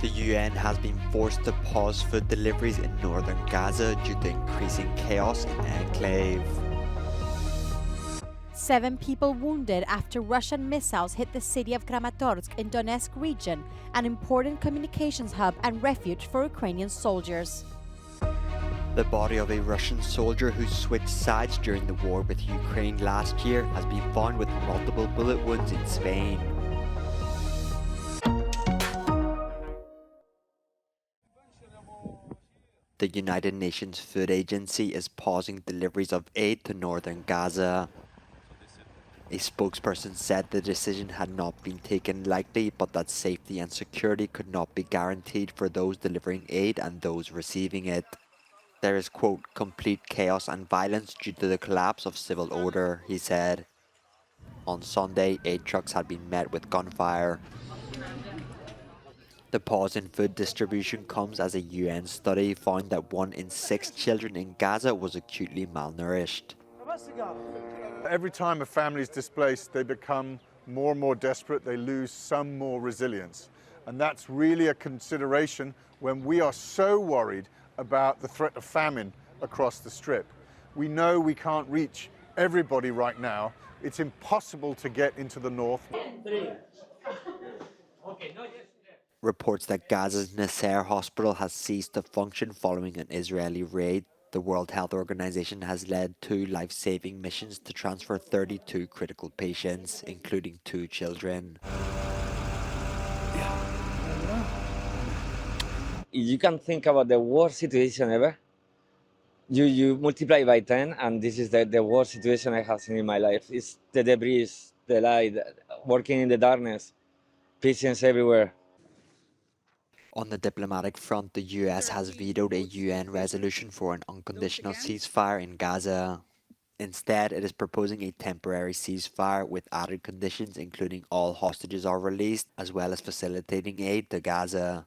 The UN has been forced to pause food deliveries in northern Gaza due to increasing chaos in enclave. 7 people wounded after Russian missiles hit the city of Kramatorsk in Donetsk region, an important communications hub and refuge for Ukrainian soldiers. The body of a Russian soldier who switched sides during the war with Ukraine last year has been found with multiple bullet wounds in Spain. The United Nations Food Agency is pausing deliveries of aid to northern Gaza. A spokesperson said the decision had not been taken lightly, but that safety and security could not be guaranteed for those delivering aid and those receiving it. There is, quote, complete chaos and violence due to the collapse of civil order, he said. On Sunday, 8 trucks had been met with gunfire. The pause in food distribution comes as a UN study found that 1 in 6 children in Gaza was acutely malnourished. Every time a family is displaced, they become more and more desperate, they lose some more resilience. And that's really a consideration when we are so worried about the threat of famine across the Strip. We know we can't reach everybody right now. It's impossible to get into the north. Reports that Gaza's Nasser hospital has ceased to function following an Israeli raid. The World Health Organization has led 2 life-saving missions to transfer 32 critical patients, including 2 children. You can think about the worst situation ever. You multiply by 10, and this is the worst situation I have seen in my life. It's the debris, the light, working in the darkness, patients everywhere. On the diplomatic front, the US has vetoed a UN resolution for an unconditional ceasefire in Gaza. Instead, it is proposing a temporary ceasefire with added conditions including all hostages are released, as well as facilitating aid to Gaza.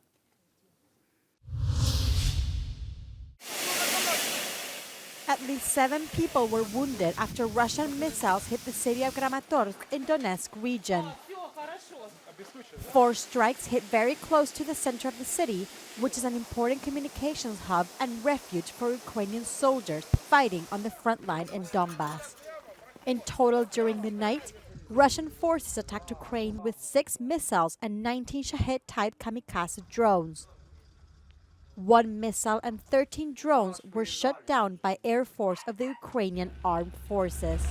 At least 7 people were wounded after Russian missiles hit the city of Kramatorsk in Donetsk region. 4 strikes hit very close to the center of the city, which is an important communications hub and refuge for Ukrainian soldiers fighting on the front line in Donbass. In total, during the night, Russian forces attacked Ukraine with 6 missiles and 19 Shahed-type kamikaze drones. 1 missile and 13 drones were shot down by Air Force of the Ukrainian Armed Forces.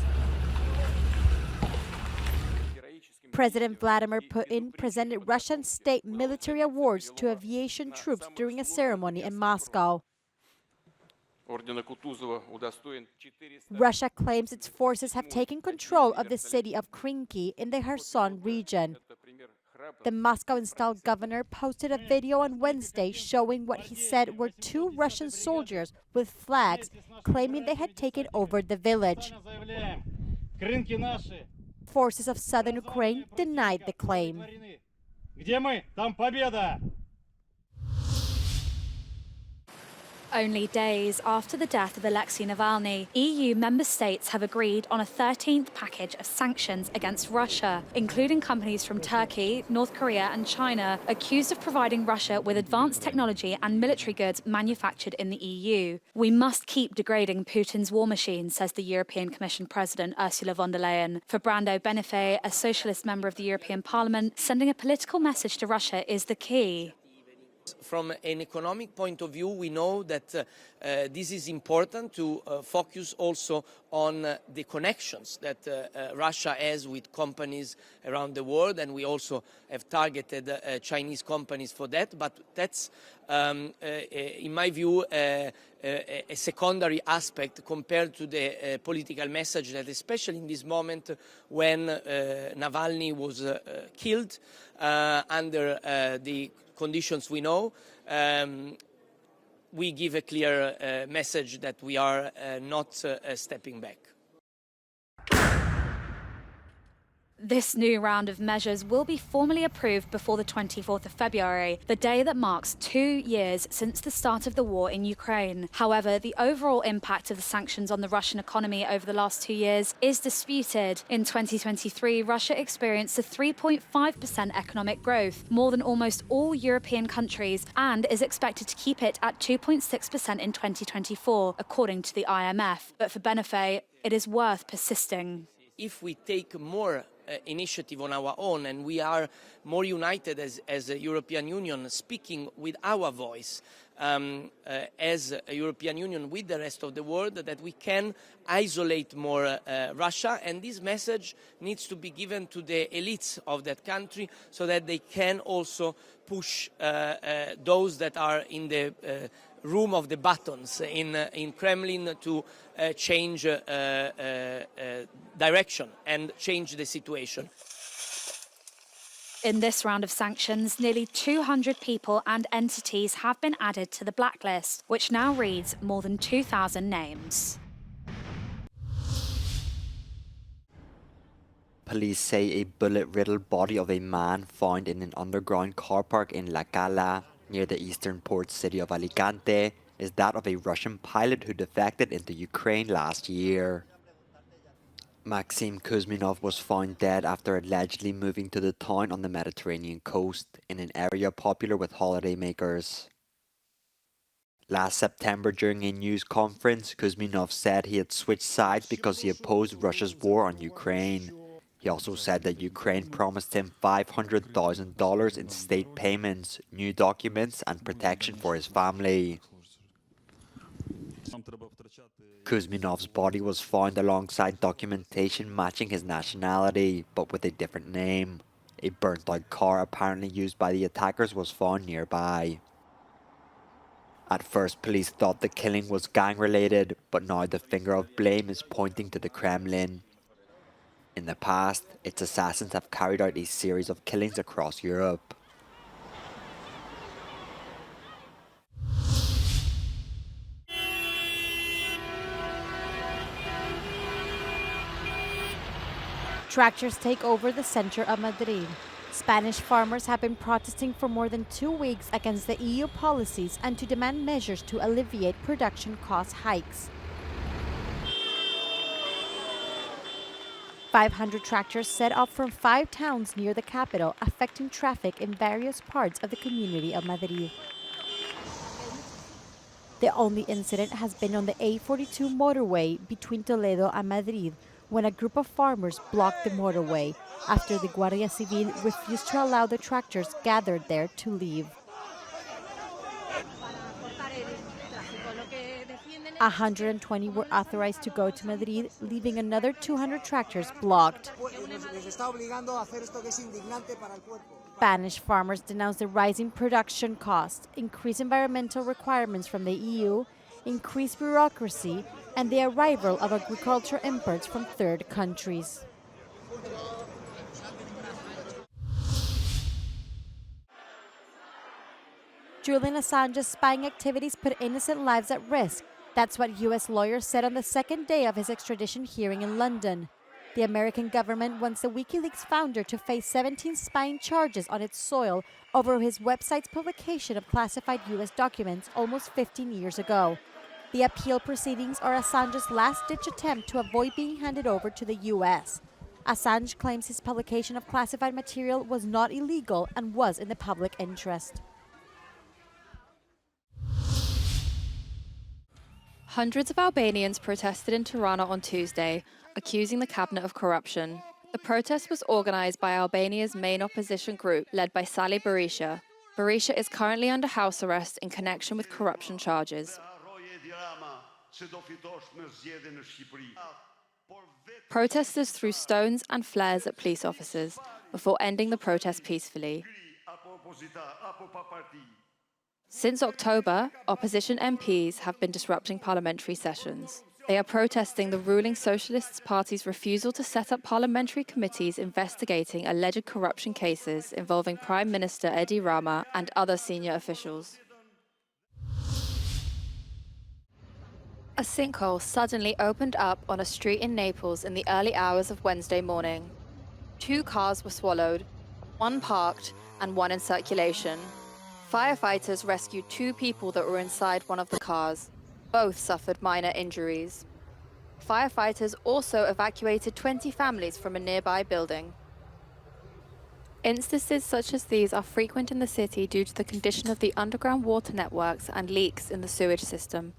President Vladimir Putin presented Russian state military awards to aviation troops during a ceremony in Moscow. Russia claims its forces have taken control of the city of Krinky in the Kherson region. The Moscow-installed governor posted a video on Wednesday showing what he said were 2 Russian soldiers with flags claiming they had taken over the village. Forces of southern Ukraine denied the claim. Only days after the death of Alexei Navalny, EU member states have agreed on a 13th package of sanctions against Russia, including companies from Turkey, North Korea and China accused of providing Russia with advanced technology and military goods manufactured in the EU. We must keep degrading Putin's war machine, says the European Commission President Ursula von der Leyen. For Brando Benifei, a socialist member of the European Parliament, sending a political message to Russia is the key. From an economic point of view, we know that this is important to focus also on the connections that Russia has with companies around the world, and we also have targeted Chinese companies for that. But that's, in my view, a secondary aspect compared to the political message that, especially in this moment when Navalny was killed under the conditions we know, we give a clear message that we are not stepping back. This new round of measures will be formally approved before the 24th of February, the day that marks 2 years since the start of the war in Ukraine. However, the overall impact of the sanctions on the Russian economy over the last 2 years is disputed. In 2023, Russia experienced a 3.5% economic growth, more than almost all European countries, and is expected to keep it at 2.6% in 2024, according to the IMF. But for Benefei, it is worth persisting. If we take more initiative on our own and we are more united as a European Union, speaking with our voice as a European Union with the rest of the world, that we can isolate more Russia, and this message needs to be given to the elites of that country so that they can also push those that are in the room of the buttons in Kremlin to change direction and change the situation. In this round of sanctions, nearly 200 people and entities have been added to the blacklist, which now reads more than 2,000 names. Police say a bullet-riddled body of a man found in an underground car park in La Cala, near the eastern port city of Alicante, is that of a Russian pilot who defected into Ukraine last year. Maxim Kuzminov was found dead after allegedly moving to the town on the Mediterranean coast, in an area popular with holidaymakers. Last September, during a news conference, Kuzminov said he had switched sides because he opposed Russia's war on Ukraine. He also said that Ukraine promised him $500,000 in state payments, new documents, and protection for his family. Kuzminov's body was found alongside documentation matching his nationality, but with a different name. A burnt-out car apparently used by the attackers was found nearby. At first, police thought the killing was gang-related, but now the finger of blame is pointing to the Kremlin. In the past, its assassins have carried out a series of killings across Europe. Tractors take over the center of Madrid. Spanish farmers have been protesting for more than 2 weeks against the EU policies and to demand measures to alleviate production cost hikes. 500 tractors set off from 5 towns near the capital, affecting traffic in various parts of the community of Madrid. The only incident has been on the A42 motorway between Toledo and Madrid, when a group of farmers blocked the motorway after the Guardia Civil refused to allow the tractors gathered there to leave. 120 were authorized to go to Madrid, leaving another 200 tractors blocked. Spanish farmers denounced the rising production costs, increased environmental requirements from the EU, increased bureaucracy, and the arrival of agriculture imports from third countries. Julian Assange's spying activities put innocent lives at risk. That's what U.S. lawyers said on the second day of his extradition hearing in London. The American government wants the WikiLeaks founder to face 17 spying charges on its soil over his website's publication of classified U.S. documents almost 15 years ago. The appeal proceedings are Assange's last-ditch attempt to avoid being handed over to the U.S. Assange claims his publication of classified material was not illegal and was in the public interest. Hundreds of Albanians protested in Tirana on Tuesday, accusing the cabinet of corruption. The protest was organized by Albania's main opposition group, led by Sali Berisha. Berisha is currently under house arrest in connection with corruption charges. Protesters threw stones and flares at police officers before ending the protest peacefully. Since October, opposition MPs have been disrupting parliamentary sessions. They are protesting the ruling Socialist Party's refusal to set up parliamentary committees investigating alleged corruption cases involving Prime Minister Edi Rama and other senior officials. A sinkhole suddenly opened up on a street in Naples in the early hours of Wednesday morning. 2 cars were swallowed, 1 parked, and 1 in circulation. Firefighters rescued 2 people that were inside one of the cars. Both suffered minor injuries. Firefighters also evacuated 20 families from a nearby building. Instances such as these are frequent in the city due to the condition of the underground water networks and leaks in the sewage system.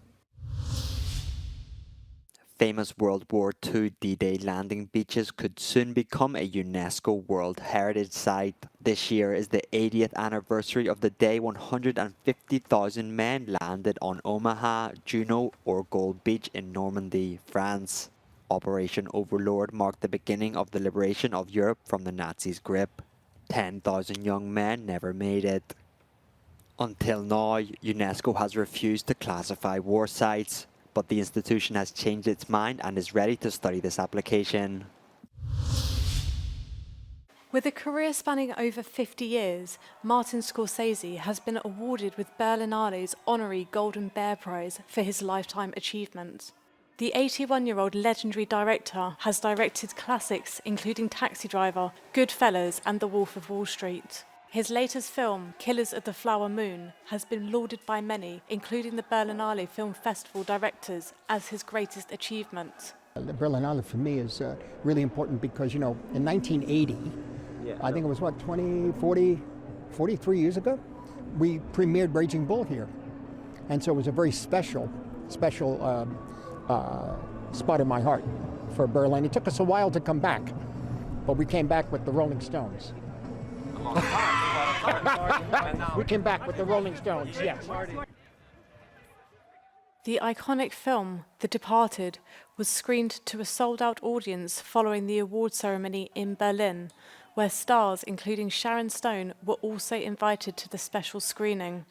Famous World War II D-Day landing beaches could soon become a UNESCO World Heritage Site. This year is the 80th anniversary of the day 150,000 men landed on Omaha, Juno or Gold Beach in Normandy, France. Operation Overlord marked the beginning of the liberation of Europe from the Nazis' grip. 10,000 young men never made it. Until now, UNESCO has refused to classify war sites, but the institution has changed its mind and is ready to study this application. With a career spanning over 50 years, Martin Scorsese has been awarded with Berlinale's honorary Golden Bear Prize for his lifetime achievement. The 81-year-old legendary director has directed classics including Taxi Driver, Goodfellas and The Wolf of Wall Street. His latest film, Killers of the Flower Moon, has been lauded by many, including the Berlinale Film Festival directors, as his greatest achievement. The Berlinale for me is really important because, you know, in 1980, I think it was 43 years ago, we premiered Raging Bull here. And so it was a very special spot in my heart for Berlin. It took us a while to come back, but we came back with the Rolling Stones. We came back with the Rolling Stones, yes. The iconic film, The Departed, was screened to a sold-out audience following the award ceremony in Berlin, where stars including Sharon Stone were also invited to the special screening.